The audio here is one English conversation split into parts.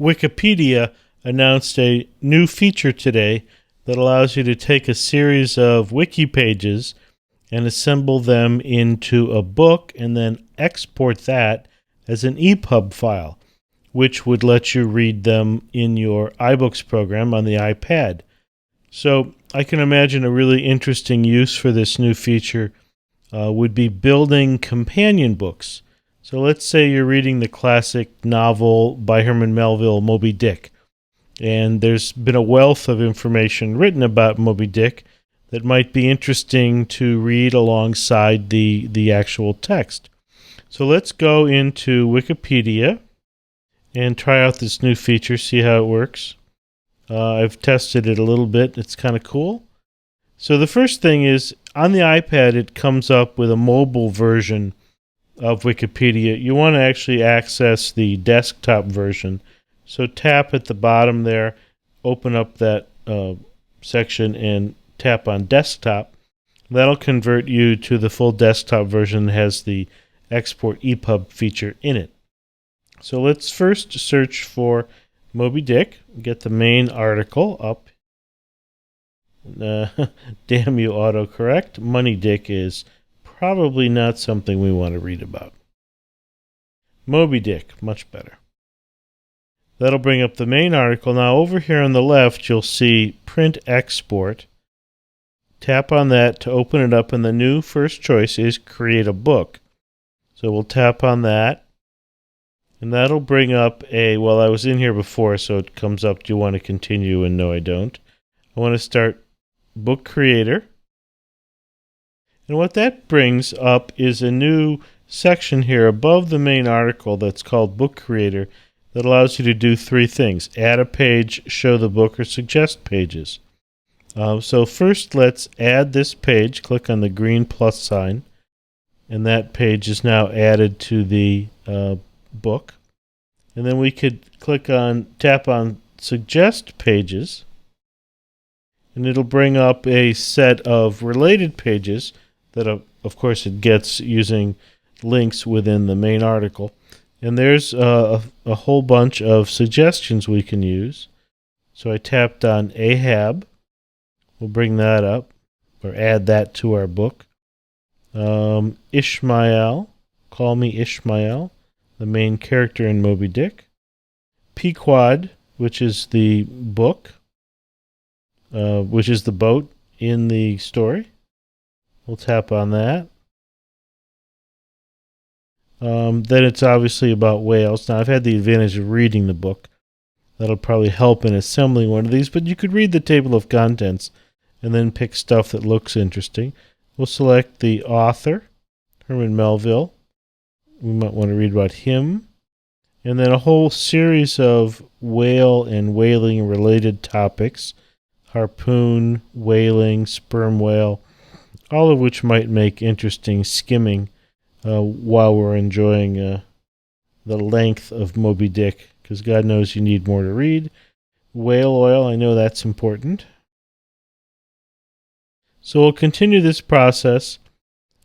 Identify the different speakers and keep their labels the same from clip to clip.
Speaker 1: Wikipedia announced a new feature today that allows you to take a series of wiki pages and assemble them into a book and then export that as an EPUB file, which would let you read them in your iBooks program on the iPad. So I can imagine a really interesting use for this new feature would be building companion books. So let's say you're reading the classic novel by Herman Melville, Moby Dick, and there's been a wealth of information written about Moby Dick that might be interesting to read alongside the actual text. So let's go into Wikipedia and try out this new feature, see how it works. I've tested it a little bit. It's kind of cool. So the first thing is, on the iPad, it comes up with a mobile version of Wikipedia. You want to actually access the desktop version. So tap at the bottom there, open up that section and tap on desktop. That'll convert you to the full desktop version that has the export EPUB feature in it. So let's first search for Moby Dick, get the main article up. Damn you, autocorrect. Money Dick is probably not something we want to read about. Moby Dick, much better. That'll bring up the main article. Now over here on the left, you'll see Print Export. Tap on that to open it up, and the new first choice is Create a Book. So we'll tap on that, and that'll bring up well, I was in here before, so it comes up, do you want to continue? And no, I don't. I want to start Book Creator. And what that brings up is a new section here above the main article that's called Book Creator that allows you to do three things: add a page, show the book, or suggest pages. So first, let's add this page. Click on the green plus sign, and that page is now added to the book. And then we could tap on Suggest Pages, and it'll bring up a set of related pages that, of course, it gets using links within the main article. And there's a whole bunch of suggestions we can use. So I tapped on Ahab. We'll bring that up, or add that to our book. Ishmael, Call Me Ishmael, the main character in Moby Dick. Pequod, which is the book, which is the boat in the story. We'll tap on that. Then it's obviously about whales. Now, I've had the advantage of reading the book. That'll probably help in assembling one of these, but you could read the table of contents and then pick stuff that looks interesting. We'll select the author, Herman Melville. We might want to read about him. And then a whole series of whale and whaling-related topics: harpoon, whaling, sperm whale, all of which might make interesting skimming while we're enjoying the length of Moby Dick, because God knows you need more to read. Whale oil, I know that's important. So we'll continue this process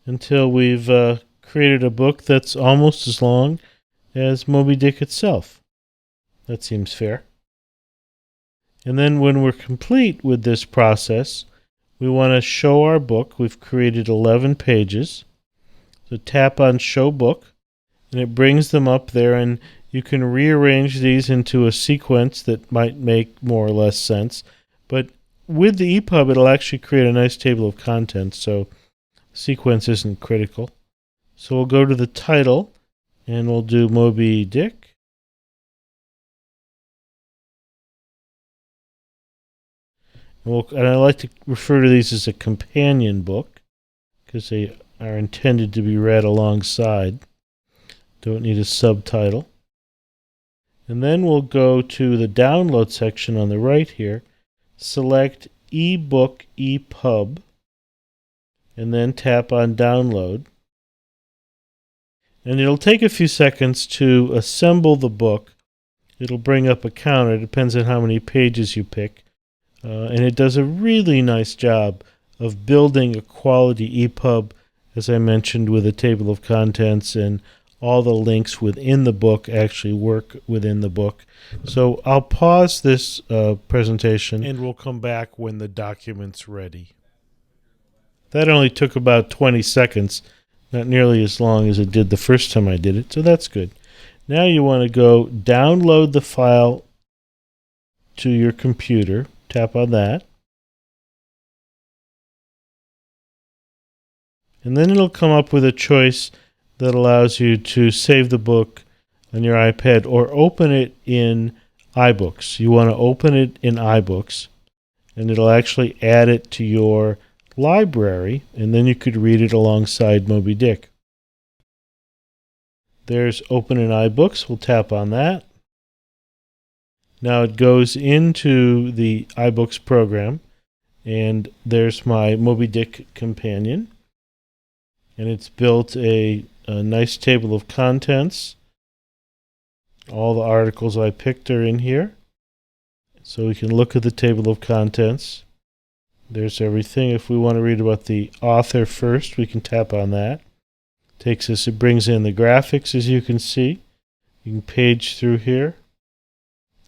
Speaker 1: until we've created a book that's almost as long as Moby Dick itself. That seems fair. And then when we're complete with this process, we want to show our book. We've created 11 pages. So tap on Show Book, and it brings them up there, and you can rearrange these into a sequence that might make more or less sense. But with the EPUB, it'll actually create a nice table of contents, so sequence isn't critical. So we'll go to the title, and we'll do Moby Dick. And I like to refer to these as a companion book, because they are intended to be read alongside. Don't need a subtitle. And then we'll go to the download section on the right here, select eBook EPUB, and then tap on download. And it'll take a few seconds to assemble the book. It'll bring up a counter. It depends on how many pages you pick. And it does a really nice job of building a quality EPUB, as I mentioned, with a table of contents and all the links within the book actually work within the book. So I'll pause this presentation and we'll come back when the document's ready. That only took about 20 seconds, not nearly as long as it did the first time I did it, so that's good. Now you want to go download the file to your computer. Tap on that. And then it'll come up with a choice that allows you to save the book on your iPad or open it in iBooks. You want to open it in iBooks, and it'll actually add it to your library, and then you could read it alongside Moby Dick. There's Open in iBooks. We'll tap on that. Now it goes into the iBooks program, and there's my Moby Dick companion. And it's built a nice table of contents. All the articles I picked are in here. So we can look at the table of contents. There's everything. If we want to read about the author first, we can tap on that. It brings in the graphics, as you can see. You can page through here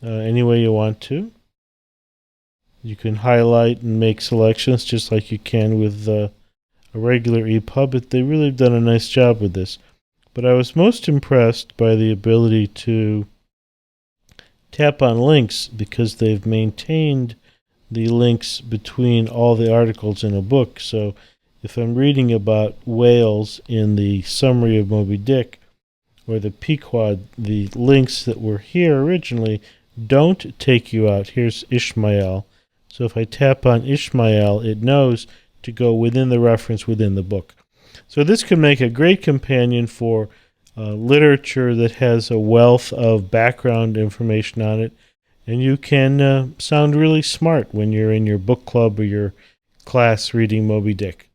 Speaker 1: any way you want to. You can highlight and make selections just like you can with a regular EPUB, but they really have done a nice job with this. But I was most impressed by the ability to tap on links because they've maintained the links between all the articles in a book. So if I'm reading about whales in the summary of Moby Dick or the Pequod, the links that were here originally don't take you out. Here's Ishmael. So if I tap on Ishmael, it knows to go within the reference within the book. So this can make a great companion for literature that has a wealth of background information on it, and you can sound really smart when you're in your book club or your class reading Moby Dick.